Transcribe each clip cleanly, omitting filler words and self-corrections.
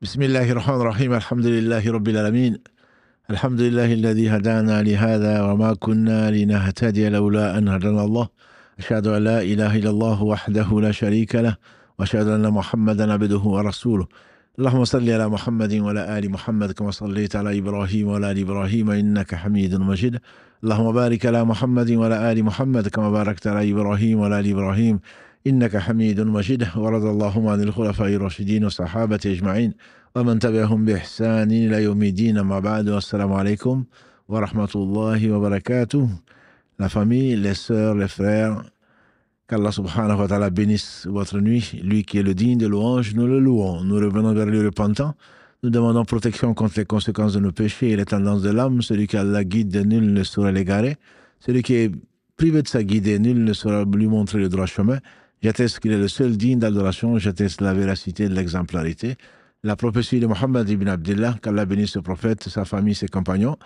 بسم الله الرحمن الرحيم الحمد لله رب العالمين الحمد لله الذي هدانا لهذا وما كنا لنهتدي لولا أن هدانا الله أشهد أن لا إله إلا الله وحده لا شريك له وأشهد أن محمدا عبده ورسوله اللهم صل على محمد وعلى آل محمد كما صليت على إبراهيم وعلى آل إبراهيم إنك حميد مجيد اللهم بارك على محمد وعلى آل محمد كما باركت على إبراهيم وعلى آل إبراهيم إنك حميد مجيد ورضى اللهم عن الخلفاء الراشدين والصحابة أجمعين ومن تبعهم بإحسان إلى يوم الدين أما بعد والسلام عليكم ورحمة الله وبركاته. La famille, les sœurs, les frères, qu'Allah subhanahu wa ta'ala bénisse votre nuit, lui qui est le digne de louange, nous le louons, nous revenons vers lui repentant, nous demandons protection contre les conséquences de nos péchés et les tendances de l'âme, celui qui Allah guide, nul ne saura l'égarer, celui qui est privé de sa guidée, nul ne saura lui montrer le droit chemin. J'atteste qu'il est le seul digne d'adoration, j'atteste la véracité de l'exemplarité. La prophétie de Mohammed ibn Abdullah, qu'Allah bénisse ce prophète, sa famille, ses compagnons,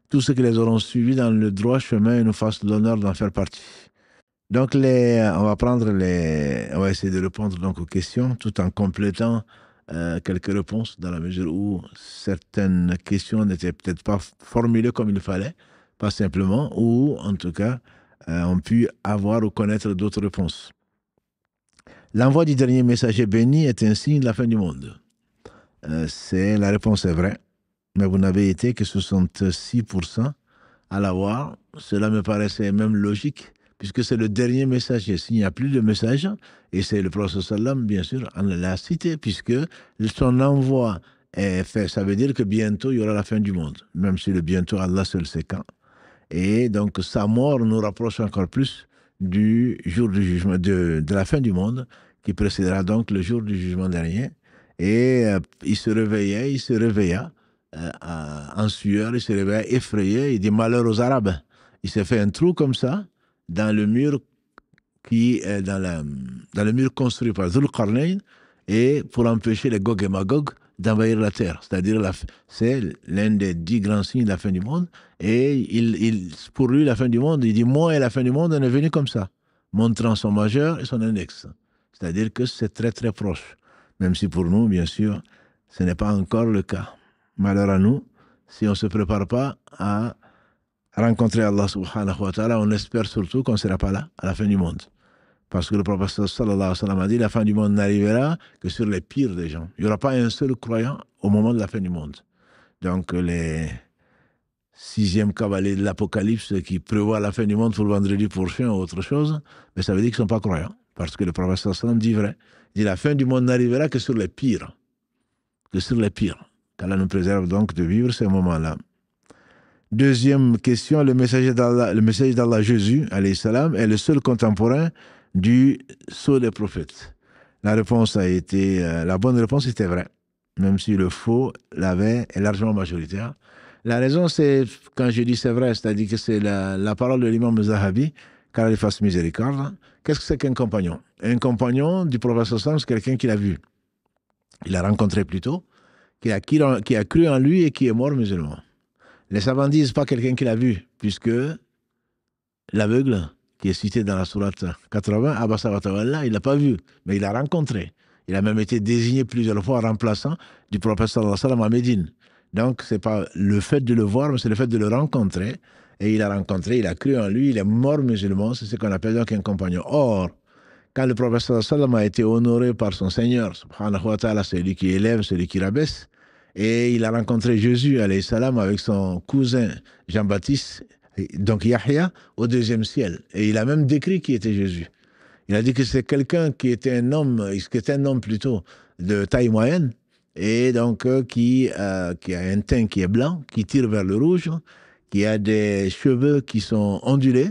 tous ceux qui les auront suivis dans le droit chemin et nous fassent l'honneur d'en faire partie. Donc, on va essayer de répondre donc aux questions tout en complétant quelques réponses dans la mesure où certaines questions n'étaient peut-être pas formulées comme il fallait, pas simplement, ou en tout cas, ont pu avoir ou connaître d'autres réponses. L'envoi du dernier messager béni est un signe de la fin du monde. La réponse est vraie, mais vous n'avez été que 66% à l'avoir. Cela me paraissait même logique, puisque c'est le dernier messager. S'il n'y a plus de message, et c'est le prophète sallam, bien sûr, on l'a cité, puisque son envoi est fait. Ça veut dire que bientôt, il y aura la fin du monde, même si le bientôt, Allah seul sait quand. Et donc, sa mort nous rapproche encore plus du jour du jugement, de la fin du monde, qui précédera donc le jour du jugement dernier. Et il se réveilla en sueur, il se réveilla effrayé, il dit malheur aux Arabes. Il s'est fait un trou comme ça dans le mur dans le mur construit par Dhul Qarnayn, et pour empêcher les Gog et Magog d'envahir la terre. C'est-à-dire, c'est l'un des 10 grands signes de la fin du monde. Et pour lui, la fin du monde, il dit, moi et la fin du monde, on est venu comme ça, montrant son majeur et son index. C'est-à-dire que c'est très très proche. Même si pour nous, bien sûr, ce n'est pas encore le cas. Malheur à nous, si on ne se prépare pas à rencontrer Allah subhanahu wa ta'ala, on espère surtout qu'on ne sera pas là à la fin du monde. Parce que le prophète sallallahu alayhi wa sallam a dit, la fin du monde n'arrivera que sur les pires des gens. Il n'y aura pas un seul croyant au moment de la fin du monde. Donc les 6e cavaliers de l'Apocalypse qui prévoient la fin du monde pour le vendredi prochain ou autre chose, mais ça veut dire qu'ils ne sont pas croyants. Parce que le prophète sallallahu alayhi wa sallam dit vrai. Il dit, la fin du monde n'arrivera que sur les pires. Que sur les pires. Qu'Allah nous préserve donc de vivre ces moments-là. Deuxième question, le messager d'Allah, Jésus, alayhi salam, est le seul contemporain du sceau des prophètes. La bonne réponse était vraie, même si le faux est largement majoritaire. La raison, c'est, quand je dis c'est vrai, c'est-à-dire que c'est la parole de l'imam Zahabi, qu'Allah lui fasse miséricorde. Qu'est-ce que c'est qu'un compagnon? Un compagnon du prophète sallallahu alayhi wa sallam, c'est quelqu'un qu'il a vu. Il a rencontré plutôt, qui a cru en lui et qui est mort musulman. Les savants disent pas quelqu'un qui l'a vu, puisque l'aveugle, qui est cité dans la sourate 80, Abasa wa Tawalla, il l'a pas vu, mais il l'a rencontré. Il a même été désigné plusieurs fois remplaçant du prophète sallallahu alayhi wa sallam à Médine. Donc, c'est pas le fait de le voir, mais c'est le fait de le rencontrer. Et il a rencontré, il a cru en lui, il est mort musulman, c'est ce qu'on appelle donc un compagnon. Or, quand le prophète sallallahu alayhi wa sallam a été honoré par son Seigneur, subhanahu wa ta'ala, celui qui élève, celui qui rabaisse, et il a rencontré Jésus, alayhi salam, avec son cousin Jean-Baptiste, donc Yahya, au 2e ciel. Et il a même décrit qui était Jésus. Il a dit que c'est quelqu'un qui était un homme plutôt de taille moyenne, et donc qui a un teint qui est blanc, qui tire vers le rouge, qui a des cheveux qui sont ondulés,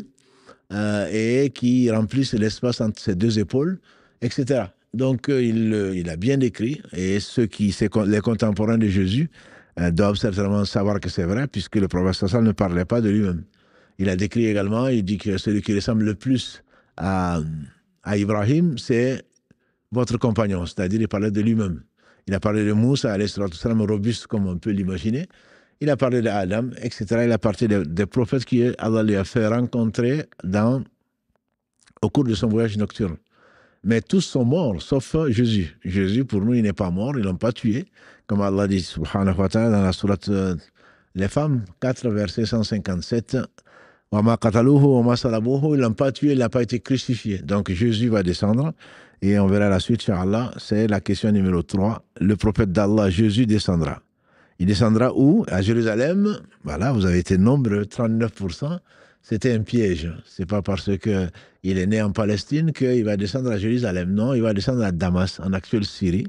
et qui remplissent l'espace entre ses 2 épaules, etc. Donc, il a bien décrit, et les contemporains de Jésus, doivent certainement savoir que c'est vrai, puisque le prophète sallallahu ne parlait pas de lui-même. Il a décrit également, il dit que celui qui ressemble le plus à Ibrahim, c'est votre compagnon, c'est-à-dire il parlait de lui-même. Il a parlé de Moussa, alayhi salam, robuste comme on peut l'imaginer. Il a parlé d'Adam, etc. Il a parlé des prophètes qu'Allah lui a fait rencontrer au cours de son voyage nocturne. Mais tous sont morts, sauf Jésus. Jésus, pour nous, il n'est pas mort, ils ne l'ont pas tué. Comme Allah dit, subhanahu wa ta'ala, dans la sourate Les Femmes, 4, verset 157. Wama qataluhu, wama salabuhu, ils ne l'ont pas tué, il n'a pas été crucifié. Donc Jésus va descendre, et on verra la suite, Inch'Allah. C'est la question numéro 3. Le prophète d'Allah, Jésus, descendra. Il descendra où? À Jérusalem. Voilà, vous avez été nombreux, 39%. C'était un piège. C'est pas parce que il est né en Palestine qu'il va descendre à Jérusalem. Non, il va descendre à Damas, en actuelle Syrie,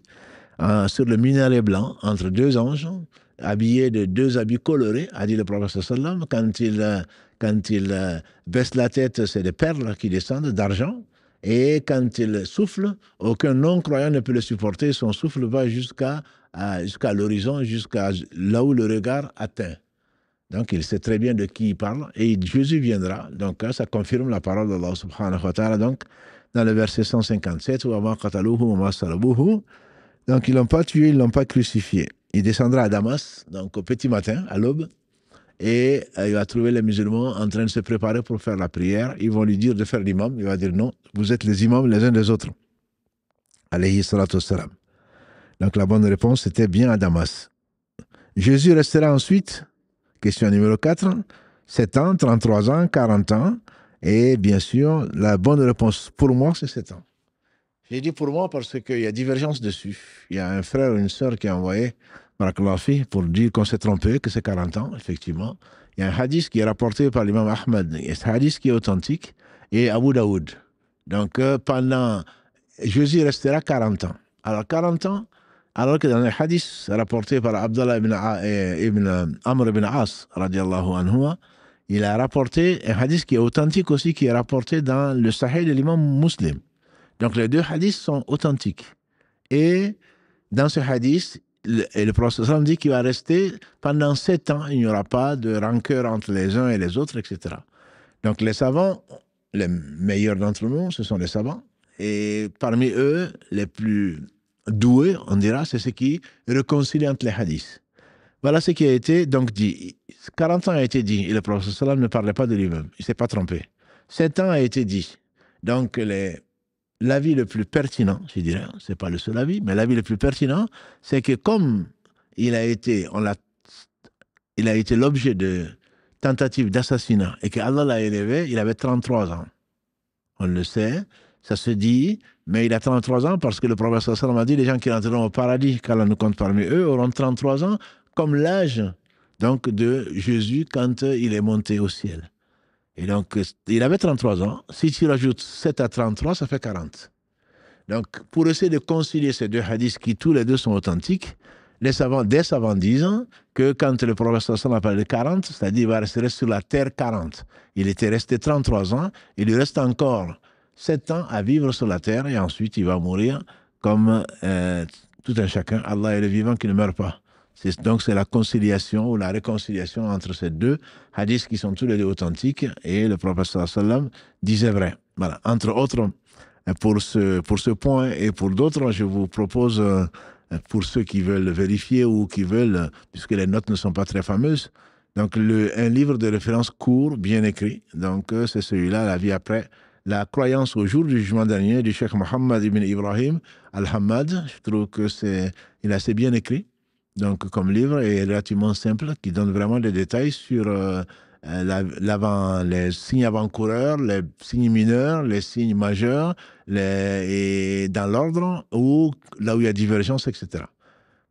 sur le minaret blanc, entre deux anges, habillés de deux habits colorés, a dit le prophète sallam. Quand il baisse la tête, c'est des perles qui descendent d'argent. Et quand il souffle, aucun non-croyant ne peut le supporter. Son souffle va jusqu'à l'horizon, jusqu'à là où le regard atteint. Donc, il sait très bien de qui il parle. Et Jésus viendra. Donc, ça confirme la parole d'Allah subhanahu wa ta'ala. Donc, dans le verset 157, donc, ils ne l'ont pas tué, ils ne l'ont pas crucifié. Il descendra à Damas, donc au petit matin, à l'aube. Et il va trouver les musulmans en train de se préparer pour faire la prière. Ils vont lui dire de faire l'imam. Il va dire non, vous êtes les imams les uns des autres. Alayhi salatu wassalam. Donc, la bonne réponse était bien à Damas. Jésus restera ensuite. Question numéro 4, 7 ans, 33 ans, 40 ans. Et bien sûr, la bonne réponse pour moi, c'est 7 ans. J'ai dit pour moi parce qu'il y a divergence dessus. Il y a un frère ou une sœur qui a envoyé pour dire qu'on s'est trompé, que c'est 40 ans, effectivement. Il y a un hadith qui est rapporté par l'imam Ahmed. Il y a un hadith qui est authentique et Abu Daoud. Donc, Jésus restera 40 ans. Alors, 40 ans, alors que dans les hadiths rapportés par Abdallah ibn Amr ibn As, radiallahu anhu, il a rapporté un hadith qui est authentique aussi, qui est rapporté dans le Sahih de l'imam Muslim. Donc les deux hadiths sont authentiques. Et dans ce hadith, le prophète dit qu'il va rester pendant 7 ans, il n'y aura pas de rancœur entre les uns et les autres, etc. Donc les savants, les meilleurs d'entre nous, ce sont les savants. Et parmi eux, les plus doués, on dira, c'est ceux qui réconcilient entre les hadiths. Voilà ce qui a été donc dit. 40 ans a été dit, et le prophète ne parlait pas de lui-même, il ne s'est pas trompé. 7 ans a été dit. Donc l'avis le plus pertinent, je dirais, ce n'est pas le seul avis, mais l'avis le plus pertinent, c'est que comme il a été l'objet de tentatives d'assassinat et qu'Allah l'a élevé, il avait 33 ans. On le sait, ça se dit, mais il a 33 ans parce que le prophète sallallahu alayhi wa sallam a dit les gens qui entreront au paradis, qu'Allah nous compte parmi eux, auront 33 ans, comme l'âge donc, de Jésus quand il est monté au ciel. Et donc, il avait 33 ans. Si tu rajoutes 7 à 33, ça fait 40. Donc, pour essayer de concilier ces deux hadiths qui tous les deux sont authentiques, des savants disent que quand le prophète a parlé de 40, c'est-à-dire qu'il va rester sur la terre 40. Il était resté 33 ans, il lui reste encore 7 ans à vivre sur la terre et ensuite il va mourir comme tout un chacun. Allah est le vivant qui ne meurt pas. Donc c'est la conciliation ou la réconciliation entre ces deux hadiths qui sont tous les deux authentiques et le prophète sallam disait vrai. Voilà. Entre autres, pour ce point et pour d'autres, je vous propose, pour ceux qui veulent vérifier ou qui veulent, puisque les notes ne sont pas très fameuses, donc un livre de référence court, bien écrit. Donc c'est celui-là, La vie après la croyance au jour du jugement dernier du Cheikh Mohammed ibn Ibrahim al-Hammad. Je trouve il est assez bien écrit. Donc, comme livre, est relativement simple, qui donne vraiment des détails sur les signes avant-coureurs, les signes mineurs, les signes majeurs, et dans l'ordre, ou là où il y a divergence, etc.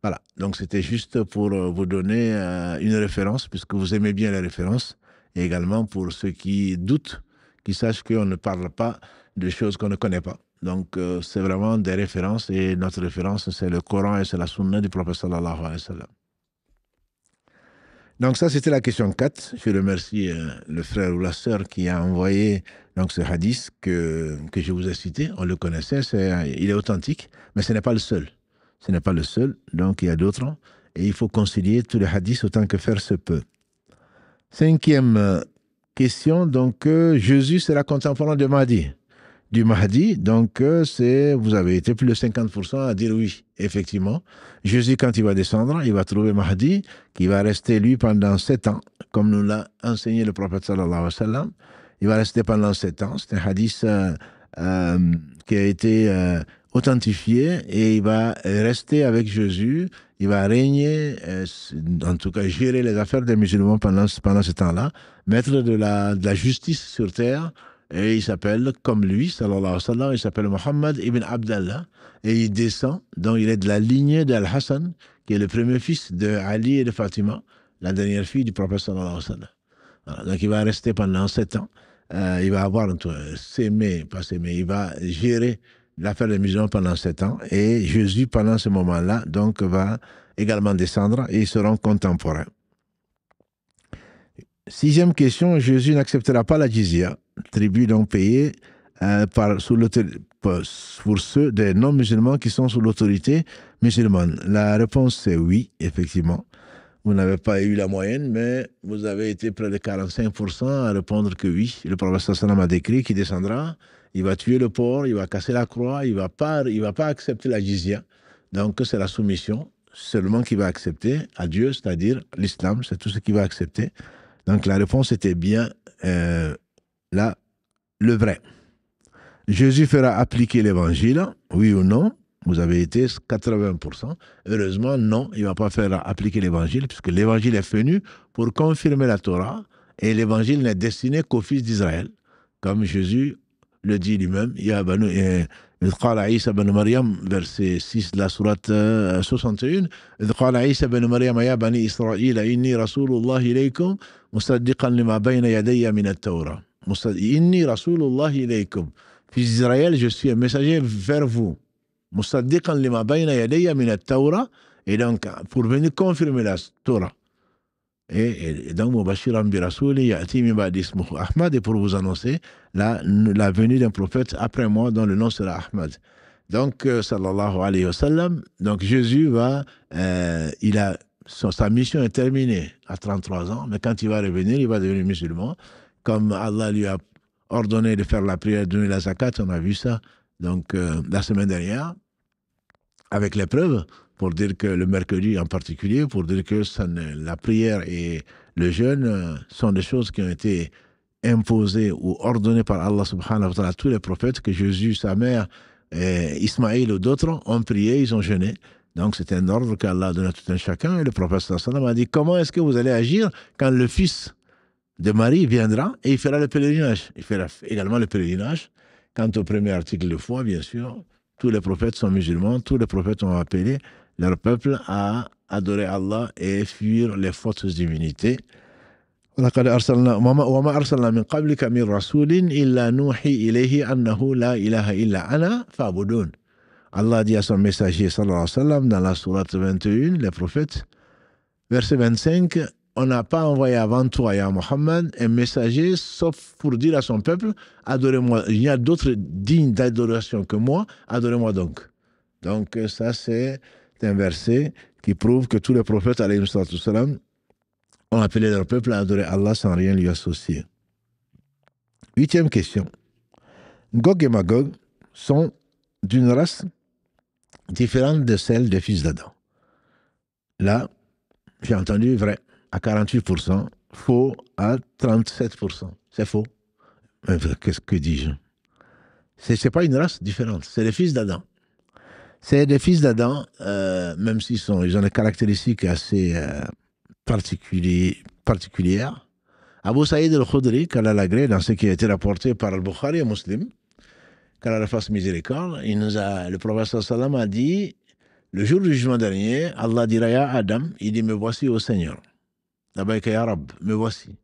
Voilà. Donc, c'était juste pour vous donner une référence, puisque vous aimez bien les références, et également pour ceux qui doutent, qui sachent qu'on ne parle pas de choses qu'on ne connaît pas. Donc, c'est vraiment des références et notre référence, c'est le Coran et c'est la Sunna du prophète sallallahu alayhi wa sallam. Donc, ça, c'était la question 4. Je remercie le frère ou la sœur qui a envoyé donc, ce hadith que je vous ai cité. On le connaissait, il est authentique, mais ce n'est pas le seul. Ce n'est pas le seul, donc il y a d'autres. Et il faut concilier tous les hadiths autant que faire se peut. 5e question, donc, Jésus sera contemporain de Mahdi. Du Mahdi, donc vous avez été plus de 50% à dire oui, effectivement. Jésus, quand il va descendre, il va trouver Mahdi, qui va rester, lui, pendant 7 ans, comme nous l'a enseigné le prophète sallallahu alayhi wa sallam. Il va rester pendant 7 ans. C'est un hadith qui a été authentifié et il va rester avec Jésus. Il va régner, en tout cas gérer les affaires des musulmans pendant ce temps-là, mettre de la justice sur terre. Et il s'appelle, comme lui, sallallahu alayhi wa sallam, il s'appelle Mohammed ibn Abdallah. Et il descend, donc il est de la lignée d'Al-Hassan, qui est le premier fils de Ali et de Fatima, la dernière fille du prophète sallallahu alayhi wa sallam. Voilà, donc il va rester pendant 7 ans. Il va avoir, il va gérer l'affaire des musulmans pendant 7 ans. Et Jésus, pendant ce moment-là, donc va également descendre et ils seront contemporains. 6e question, Jésus n'acceptera pas la jizya, tribut donc payé pour ceux des non-musulmans qui sont sous l'autorité musulmane. La réponse c'est oui, effectivement. Vous n'avez pas eu la moyenne, mais vous avez été près de 45% à répondre que oui. Le prophète sallam a décrit qu'il descendra, il va tuer le porc, il va casser la croix, il va pas accepter la jizya. Donc c'est la soumission seulement qu'il va accepter à Dieu, c'est-à-dire l'islam, c'est tout ce qu'il va accepter. Donc la réponse était bien là, le vrai. Jésus fera appliquer l'évangile, oui ou non? Vous avez été 80%. Heureusement, non, il ne va pas faire appliquer l'évangile, puisque l'évangile est venu pour confirmer la Torah, et l'évangile n'est destiné qu'aux fils d'Israël. Comme Jésus le dit lui-même, إذ قال عيسى بن مريم, verset 6 de la sourate 61, إذ قال عيسى بن مريم يا بني إسرائيل إني رسول الله إليكم مصدقا لما بين يدي من التوراة. إني رسول الله إليكم. Fils d'Israël, je suis un messager vers vous. مصدقا لما بين يدي من التوراة. Et donc, pour venir confirmer la Torah. Et donc, Mubashiran bi Rasouli ya'ti min ba'di ismuhu Ahmad, et pour vous annoncer la venue d'un prophète après moi dont le nom sera Ahmad. Donc, sallallahu alayhi wa sallam, donc Jésus va, sa mission est terminée à 33 ans, mais quand il va revenir, il va devenir musulman. Comme Allah lui a ordonné de faire la prière, de donner la zakat, on a vu ça donc, la semaine dernière, avec l'épreuve, pour dire que le mercredi en particulier, pour dire que la prière et le jeûne sont des choses qui ont été imposées ou ordonnées par Allah subhanahu wa ta'ala à tous les prophètes, que Jésus, sa mère, Ismaïl ou d'autres ont prié, ils ont jeûné. Donc c'est un ordre qu'Allah a donné à tout un chacun. Et le prophète sallallahu alayhi wa sallam a dit, comment est-ce que vous allez agir quand le fils de Marie viendra et il fera le pèlerinage? Il fera également le pèlerinage. Quant au premier article de foi, bien sûr, tous les prophètes sont musulmans, tous les prophètes ont appelé leur peuple à adorer Allah et fuir les fausses divinités. وَلَقَدْ أَرْسَلْنَا وَمَا أَرْسَلْنَا مِنْ قَبْلِكَ مِنْ رَسُولٍ إِلَّا نُوحِي إِلَيْهِ أَنَّهُ لَا إِلَهَ إِلَّا أَنَا فَاعْبُدُونِ. Allah dit à son messager sallallahu alayhi wa sallam dans la sourate 21, les prophètes, verset 25, on n'a pas envoyé avant toi, ya Muhammad, un messager, sauf pour dire à son peuple, adorez-moi. Il y a d'autres dignes d'adoration que moi, adorez-moi donc. Donc ça c'est un verset qui prouve que tous les prophètes, alayhi salam, ont appelé leur peuple à adorer Allah sans rien lui associer. 8e question. Gog et Magog sont d'une race différente de celle des fils d'Adam. Là, j'ai entendu vrai à 48%, faux à 37%. C'est faux. Qu'est-ce que dis-je? C'est pas une race différente, c'est les fils d'Adam. C'est des fils d'Adam, même s'ils ils ont des caractéristiques assez particulières. Abu Saïd al-Khudri, qu'Allah l'agrée, dans ce qui a été rapporté par Al-Bukhari et Muslim, qu'Allah fasse miséricorde, le prophète sallam a dit, le jour du jugement dernier, Allah dira ya Adam, il dit, me voici au Seigneur. Labayka ya Rabb, me voici.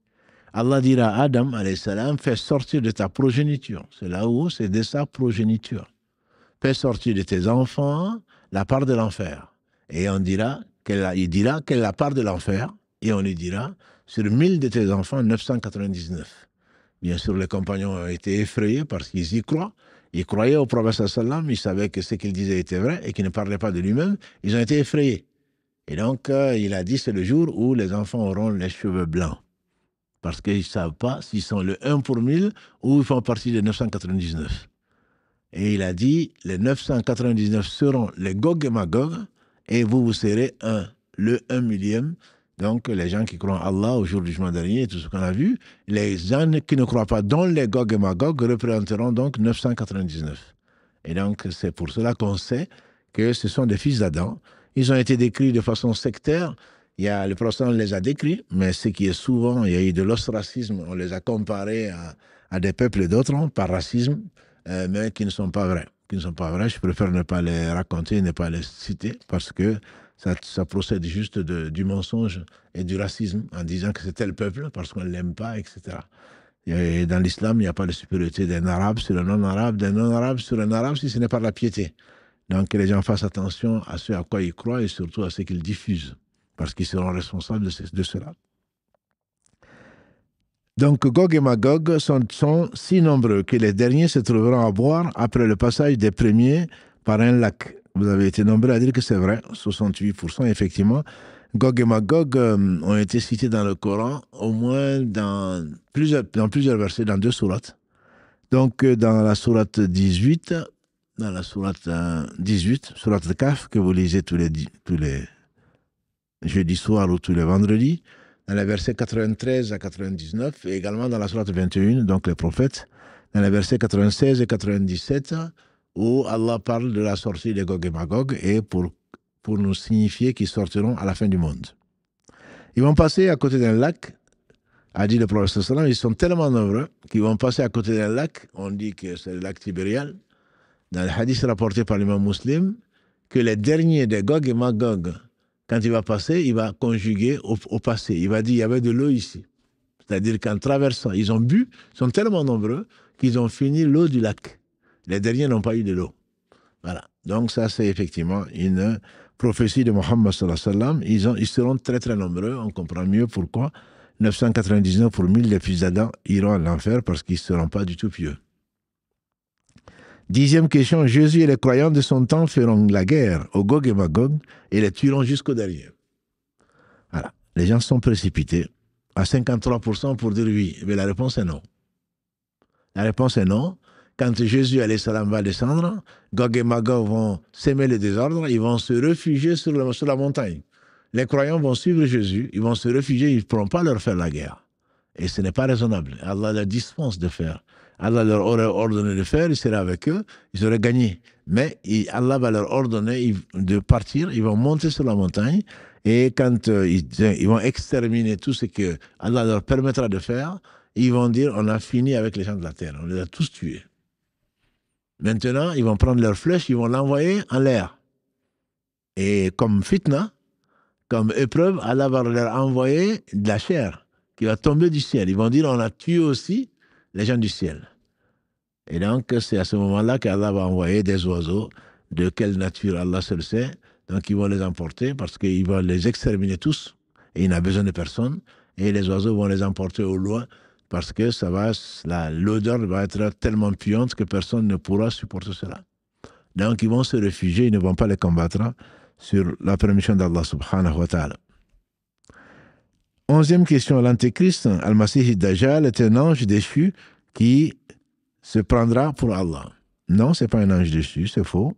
Allah dira à Adam, alayhi salam, fais sortir de ta progéniture. C'est là où c'est de sa progéniture. Fais sortir de tes enfants la part de l'enfer. Et il dira quelle est la part de l'enfer. Et on lui dira, sur 1000 de tes enfants, 999. Bien sûr, les compagnons ont été effrayés parce qu'ils y croient. Ils croyaient au prophète sallam, ils savaient que ce qu'il disait était vrai et qu'il ne parlait pas de lui-même. Ils ont été effrayés. Et donc, il a dit, c'est le jour où les enfants auront les cheveux blancs. Parce qu'ils ne savent pas s'ils sont le 1 pour 1000 ou ils font partie des 999. Et il a dit, les 999 seront les Gog et Magog, et vous serez le 1 millième. Donc, les gens qui croient en Allah au jour du jugement dernier, tout ce qu'on a vu, les gens qui ne croient pas dans les Gog et Magog représenteront donc 999. Et donc, c'est pour cela qu'on sait que ce sont des fils d'Adam. Ils ont été décrits de façon sectaire. Le Protestant les a décrits, mais ce qui est souvent, il y a eu de l'ostracisme. On les a comparés à des peuples d'autres par racisme, mais qui ne sont pas vrais. Qui ne sont pas vrais. Je préfère ne pas les raconter, ne pas les citer, parce que ça procède juste du mensonge et du racisme en disant que c'est tel peuple parce qu'on ne l'aime pas, etc. Et dans l'islam, il n'y a pas de supériorité d'un arabe sur un non-arabe, d'un non-arabe sur un arabe si ce n'est pas la piété. Donc que les gens fassent attention à ce à quoi ils croient et surtout à ce qu'ils diffusent, parce qu'ils seront responsables de cela. Donc Gog et Magog sont si nombreux que les derniers se trouveront à boire après le passage des premiers par un lac. Vous avez été nombreux à dire que c'est vrai, 68% effectivement. Gog et Magog ont été cités dans le Coran au moins dans plusieurs versets, dans 2 sourates. Donc dans la sourate 18, sourate Kaf, que vous lisez tous les jeudis soirs ou tous les vendredis, dans les versets 93 à 99, et également dans la sourate 21, donc les prophètes, dans les versets 96 et 97, où Allah parle de la sortie de Gog et Magog, et pour nous signifier qu'ils sortiront à la fin du monde. Ils vont passer à côté d'un lac, a dit le prophète sallam, ils sont tellement nombreux qu'ils vont passer à côté d'un lac, on dit que c'est le lac Tibérial, dans le hadith rapporté par l'imam Muslim, que les derniers de Gog et Magog, quand il va passer, il va conjuguer au passé. Il va dire, il y avait de l'eau ici. C'est-à-dire qu'en traversant, ils ont bu, ils sont tellement nombreux qu'ils ont fini l'eau du lac. Les derniers n'ont pas eu de l'eau. Voilà. Donc ça, c'est effectivement une prophétie de Mohammed sallallahu alayhi wa sallam. Ils seront très très nombreux. On comprend mieux pourquoi 999 pour 1000 des fils d'Adam iront à l'enfer, parce qu'ils ne seront pas du tout pieux. 10e question, Jésus et les croyants de son temps feront la guerre au Gog et Magog et les tueront jusqu'au dernier. Voilà. Les gens sont précipités à 53% pour dire oui. Mais la réponse est non. La réponse est non. Quand Jésus alayhi salam va descendre, Gog et Magog vont s'aimer le désordre, ils vont se réfugier sur la montagne. Les croyants vont suivre Jésus, ils vont se réfugier, ils ne pourront pas leur faire la guerre. Et ce n'est pas raisonnable. Allah leur dispense de faire. Allah leur aurait ordonné de faire, il serait avec eux, ils auraient gagné. Mais Allah va leur ordonner de partir, ils vont monter sur la montagne, et quand ils vont exterminer tout ce que Allah leur permettra de faire, ils vont dire, on a fini avec les gens de la terre, on les a tous tués. Maintenant, ils vont prendre leur flèche, ils vont l'envoyer en l'air. Et comme fitna, comme épreuve, Allah va leur envoyer de la chair qui va tomber du ciel. Ils vont dire, on a tué aussi les gens du ciel. Et donc, c'est à ce moment-là qu'Allah va envoyer des oiseaux. De quelle nature Allah seul sait. Donc, ils vont les emporter parce qu'il va les exterminer tous. Et il n'a besoin de personne. Et les oiseaux vont les emporter au loin parce que l'odeur va être tellement puante que personne ne pourra supporter cela. Donc, ils vont se réfugier, ils ne vont pas les combattre sur la permission d'Allah subhanahu wa ta'ala. 11e question, l'Antéchrist, Al-Masih Dajjal, est un ange déchu qui se prendra pour Allah. Non, ce n'est pas un ange déchu, c'est faux.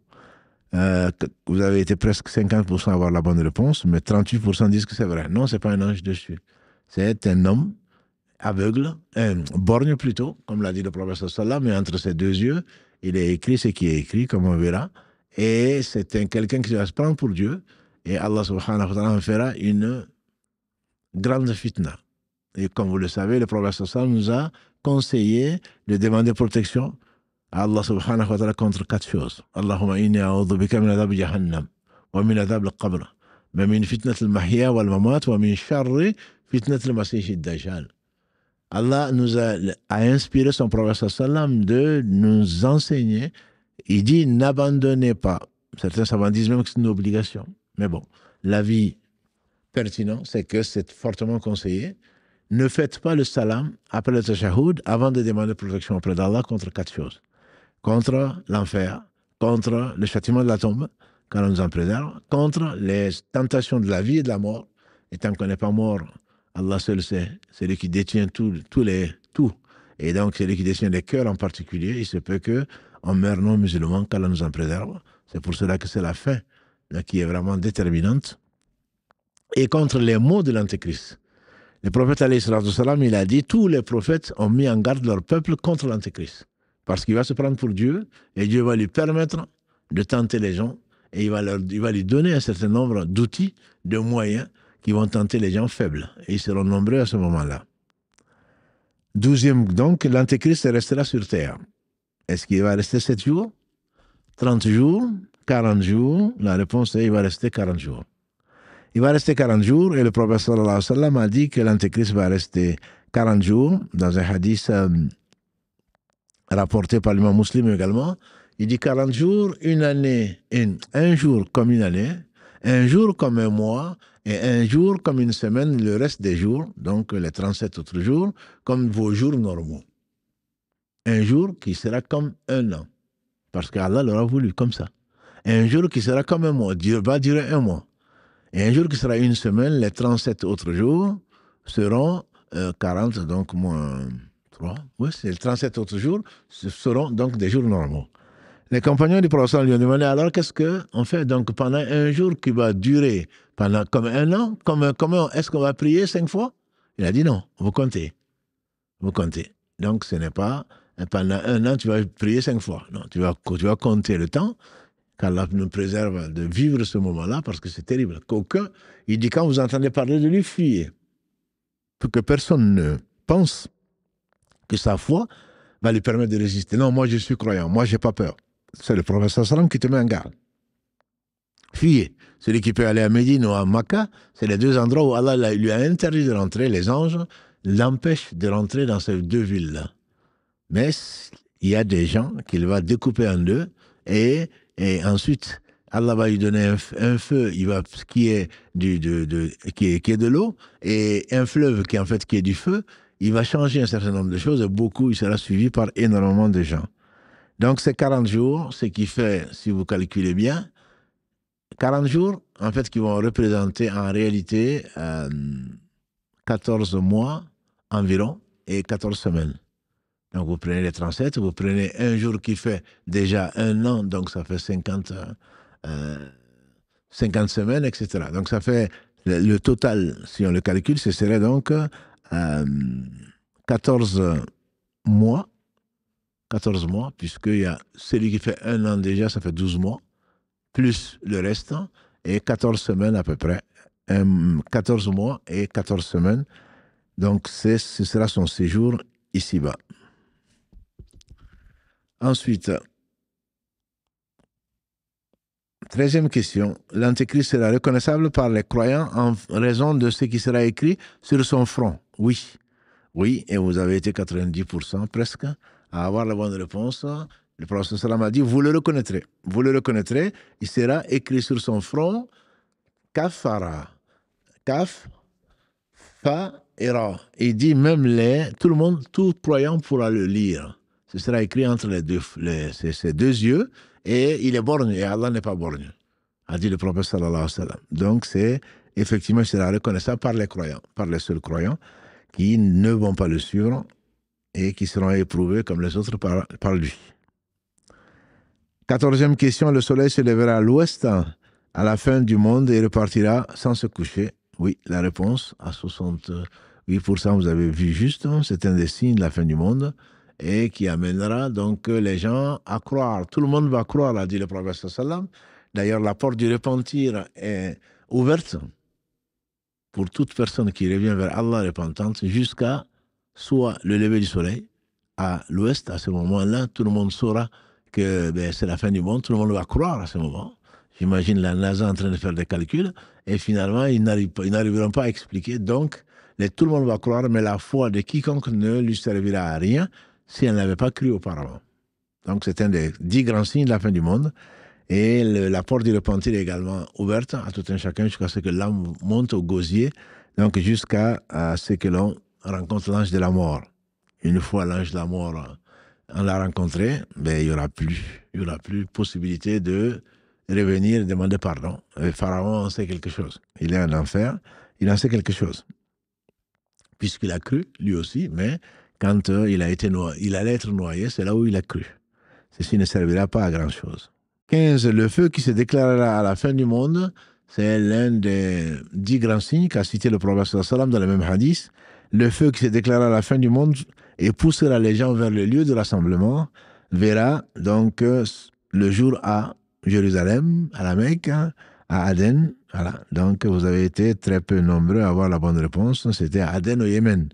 Vous avez été presque 50% à avoir la bonne réponse, mais 38% disent que c'est vrai. Non, ce n'est pas un ange déchu. C'est un homme aveugle, borgne plutôt, comme l'a dit le prophète sallallahu, mais entre ses deux yeux, il est écrit ce qui est écrit, comme on verra. Et c'est quelqu'un qui va se prendre pour Dieu. Et Allah subhanahu wa ta'ala en fera une grande fitna. Et comme vous le savez, le prophète sallallahu nous a conseillé de demander protection à Allah subhanahu wa ta'ala contre 4 choses. Allahumma inni a'udhu bika min adhab jahannam, wa min adhab al-qabr, wa min fitnat al-mahya wal-mamat, wa min sharri fitnat al-masih ad-dajjal. Allah a inspiré son prophète sallallahu de nous enseigner. Il dit, n'abandonnez pas. Certains savants disent même que c'est une obligation. Mais bon, l'avis pertinent, c'est que c'est fortement conseillé. Ne faites pas le salam après le tashahoud avant de demander protection auprès d'Allah contre 4 choses. Contre l'enfer, contre le châtiment de la tombe, quand on nous en préserve, contre les tentations de la vie et de la mort. Et tant qu'on n'est pas mort, Allah seul sait, c'est lui qui détient tout. Et donc, c'est lui qui détient les cœurs en particulier. Il se peut qu'on meure non musulman, qu'Allah nous en préserve. C'est pour cela que c'est la fin là, qui est vraiment déterminante. Et contre les mots de l'Antéchrist. Le prophète alayhi salatu salam, il a dit, tous les prophètes ont mis en garde leur peuple contre l'Antéchrist. Parce qu'il va se prendre pour Dieu et Dieu va lui permettre de tenter les gens et il va lui donner un certain nombre d'outils, de moyens qui vont tenter les gens faibles. Et ils seront nombreux à ce moment-là. 12e, donc, l'Antéchrist restera sur terre. Est-ce qu'il va rester 7 jours, 30 jours, 40 jours? La réponse est il va rester 40 jours. Il va rester 40 jours et le prophète sallallahu alayhi wa sallam a dit que l'Antéchrist va rester 40 jours dans un hadith rapporté par l'imam Muslim également. Il dit 40 jours, une année, un jour comme une année, un jour comme un mois et un jour comme une semaine, le reste des jours, donc les 37 autres jours, comme vos jours normaux. Un jour qui sera comme un an, parce qu'Allah l'aura voulu comme ça. Un jour qui sera comme un mois, va durer un mois. Et un jour qui sera une semaine, les 37 autres jours seront 40, donc moins 3. Oui, c'est les 37 autres jours seront donc des jours normaux. Les compagnons du prophète lui ont demandé alors qu'est-ce qu'on fait donc pendant un jour qui va durer pendant comme un an, comment est-ce qu'on va prier 5 fois? Il a dit non, vous comptez. Vous comptez. Donc ce n'est pas pendant un an tu vas prier 5 fois. Non, tu vas compter le temps qu'Allah nous préserve de vivre ce moment-là parce que c'est terrible. Qu'aucun, il dit quand vous entendez parler de lui, fuyez. Pour que personne ne pense que sa foi va lui permettre de résister. Non, moi je suis croyant, moi j'ai pas peur. C'est le prophète sallam qui te met en garde. Fuyez. Celui qui peut aller à Médine ou à Makkah, c'est les deux endroits où Allah lui a interdit de rentrer. Les anges l'empêchent de rentrer dans ces deux villes-là. Mais il y a des gens qu'il va découper en deux et ensuite Allah va lui donner un feu qui est de l'eau et un fleuve qui est du feu. Il va changer un certain nombre de choses et il sera suivi par énormément de gens. Donc c'est 40 jours, ce qui fait, si vous calculez bien, 40 jours, en fait, qui vont représenter en réalité 14 mois environ et 14 semaines. Donc vous prenez les 37, vous prenez un jour qui fait déjà un an, donc ça fait 50 semaines, etc. Donc ça fait le total, si on le calcule, ce serait donc 14 mois, puisqu'il y a celui qui fait un an déjà, ça fait 12 mois, plus le reste, et 14 semaines à peu près. 14 mois et 14 semaines. Donc ce sera son séjour ici-bas. Ensuite, 13e question. L'Antéchrist sera reconnaissable par les croyants en raison de ce qui sera écrit sur son front. Oui. Oui, et vous avez été 90% presque à avoir la bonne réponse. Le prophète sallam a dit, vous le reconnaîtrez. Vous le reconnaîtrez, il sera écrit sur son front, Kafara. Kaf, Fa et Ra. Il dit même tout croyant pourra le lire. Ce sera écrit entre ses deux yeux et il est borgne et Allah n'est pas borgne, a dit le prophète sallallahu alayhi wa sallam. Donc effectivement, il sera reconnaissable par les croyants, par les seuls croyants qui ne vont pas le suivre et qui seront éprouvés comme les autres par lui. 14e question, le soleil se lèvera à l'ouest à la fin du monde et repartira sans se coucher. Oui, la réponse à 68%, vous avez vu juste, c'est un des signes de la fin du monde et qui amènera donc les gens à croire. Tout le monde va croire, a dit le prophète sallam. D'ailleurs, la porte du repentir est ouverte pour toute personne qui revient vers Allah repentante jusqu'à soit le lever du soleil à l'ouest. À ce moment-là, tout le monde saura que c'est la fin du monde. Tout le monde va croire à ce moment. J'imagine la NASA en train de faire des calculs et finalement, ils n'arriveront pas à expliquer. Donc, tout le monde va croire, mais la foi de quiconque ne lui servira à rien si elle n'avait pas cru auparavant. Donc, c'est un des 10 grands signes de la fin du monde. Et la porte du repentir est également ouverte à tout un chacun jusqu'à ce que l'âme monte au gosier, donc jusqu'à ce que l'on rencontre l'ange de la mort. Une fois l'ange de la mort, on l'a rencontré, il n'y aura plus possibilité de revenir et demander pardon. Le Pharaon en sait quelque chose. Il est en enfer, il en sait quelque chose. Puisqu'il a cru, lui aussi, mais quand il allait être noyé, c'est là où il a cru. Ceci ne servira pas à grand-chose. 15. Le feu qui se déclarera à la fin du monde, c'est l'un des 10 grands signes qu'a cité le prophète sallam dans le même hadith. Le feu qui se déclarera à la fin du monde et poussera les gens vers le lieu de rassemblement, verra donc le jour à Jérusalem, à la Mecque, à Aden. Voilà. Donc vous avez été très peu nombreux à avoir la bonne réponse. C'était à Aden au Yémen.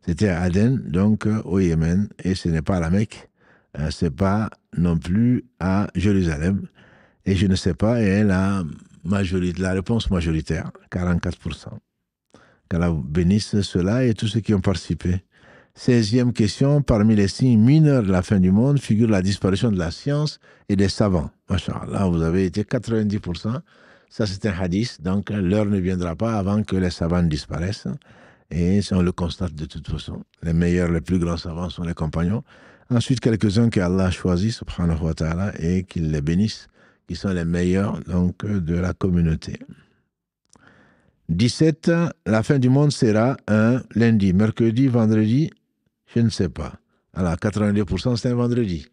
C'était à Aden, donc au Yémen, et ce n'est pas à la Mecque. C'est pas non plus à Jérusalem. Et je ne sais pas, et la réponse majoritaire, 44%. Qu'Allah bénisse ceux-là et tous ceux qui ont participé. 16e question, parmi les signes mineurs de la fin du monde figure la disparition de la science et des savants. Masha'Allah, vous avez été 90%. Ça, c'est un hadith, donc l'heure ne viendra pas avant que les savants disparaissent. Et on le constate de toute façon. Les meilleurs, les plus grands savants sont les compagnons. Ensuite, quelques-uns qu'Allah a choisis, subhanahu wa ta'ala, et qu'il les bénisse, qui sont les meilleurs donc, de la communauté. 17, la fin du monde sera un lundi, mercredi, vendredi, je ne sais pas. Alors, 82%, c'est un vendredi.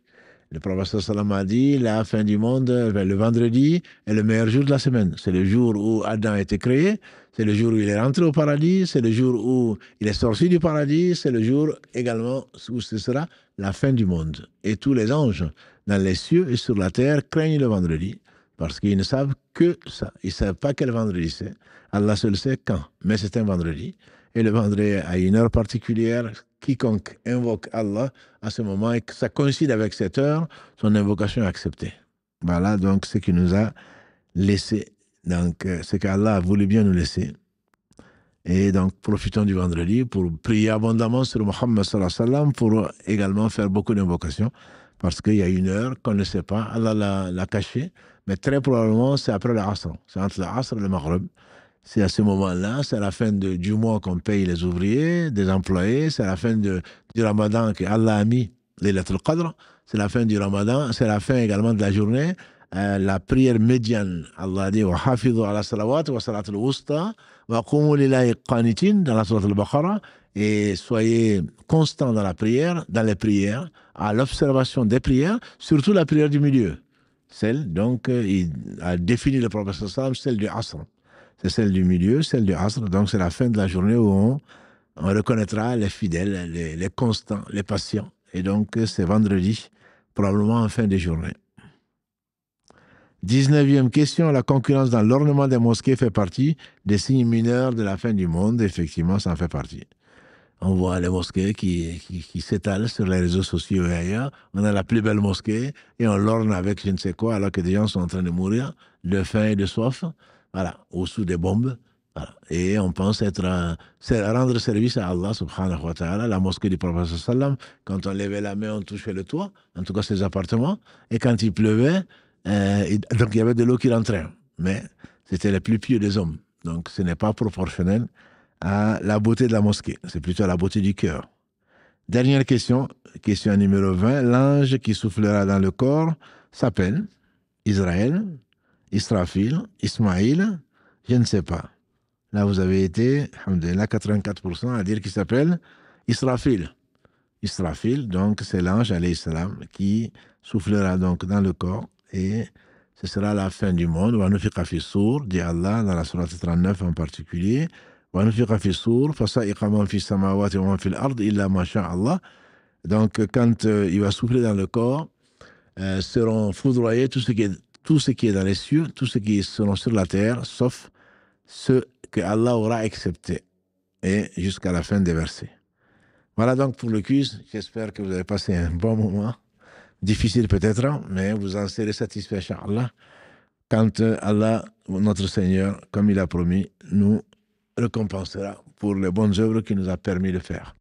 Le prophète sallam a dit, la fin du monde, le vendredi est le meilleur jour de la semaine. C'est le jour où Adam a été créé, c'est le jour où il est rentré au paradis, c'est le jour où il est sorti du paradis, c'est le jour également où ce sera la fin du monde. Et tous les anges dans les cieux et sur la terre craignent le vendredi parce qu'ils ne savent que ça. Ils ne savent pas quel vendredi c'est. Allah seul sait quand, mais c'est un vendredi. Et le vendredi a une heure particulière. Quiconque invoque Allah à ce moment et que ça coïncide avec cette heure, son invocation est acceptée. Voilà donc ce qui nous a laissé. Donc, ce qu'Allah a voulu bien nous laisser. Et donc, profitons du vendredi pour prier abondamment sur Muhammad sallallahu alayhi wa sallam, pour également faire beaucoup d'invocations, parce qu'il y a une heure qu'on ne sait pas, Allah l'a cachée, mais très probablement c'est après l'Asr, c'est entre l'Asr et le Maghrib. C'est à ce moment-là, c'est à la fin du mois qu'on paye les ouvriers, des employés, c'est à la fin du Ramadan qu'Allah a mis Laylatul Qadr, c'est la fin du Ramadan, c'est la fin également de la journée, la prière médiane. Allah a dit wa hafidhu ala salawat wa salatul wusta wa qumu lillahi qanitin dans la sourate al-Baqarah, et soyez constants dans la prière, dans les prières, à l'observation des prières, surtout la prière du milieu. Celle, donc, il a défini le prophète sallallahu alayhi wa sallam, celle du Asr. C'est celle du milieu, celle du Asr. Donc, c'est la fin de la journée où on reconnaîtra les fidèles, les constants, les patients. Et donc, c'est vendredi, probablement en fin de journée. 19e question, la concurrence dans l'ornement des mosquées fait partie des signes mineurs de la fin du monde. Effectivement, ça en fait partie. On voit les mosquées qui s'étalent sur les réseaux sociaux et ailleurs. On a la plus belle mosquée et on l'orne avec je ne sais quoi alors que des gens sont en train de mourir de faim et de soif. Voilà, ou sous des bombes. Voilà. Et on pense rendre service à Allah subhanahu wa ta'ala, la mosquée du prophète sallam. Quand on levait la main, on touchait le toit, en tout cas ses appartements. Et quand il pleuvait, donc il y avait de l'eau qui rentrait. Mais c'était le plus pieux des hommes. Donc ce n'est pas proportionnel à la beauté de la mosquée. C'est plutôt à la beauté du cœur. Dernière question, question numéro 20. L'ange qui soufflera dans le corps s'appelle Israël, Israfil, Ismaïl, je ne sais pas. Là, vous avez été, alhamdoulilah, 84% à dire qu'il s'appelle Israfil. Israfil, donc c'est l'ange, alayhi salam, qui soufflera donc dans le corps et ce sera la fin du monde. Wa nufiqa fi sour, dit Allah dans la sourate 39 en particulier. Wa nufiqa fi sour, fasa'iqa man fi samawati wa man fi l'ard illa ma sha Allah. Donc, quand il va souffler dans le corps, seront foudroyés tout ce qui est dans les cieux, tout ce qui seront sur la terre, sauf ceux que Allah aura acceptés. Et jusqu'à la fin des versets. Voilà donc pour le quiz. J'espère que vous avez passé un bon moment. Difficile peut-être, mais vous en serez satisfait, Inch'Allah. Quand Allah, notre Seigneur, comme il a promis, nous récompensera pour les bonnes œuvres qu'il nous a permis de faire.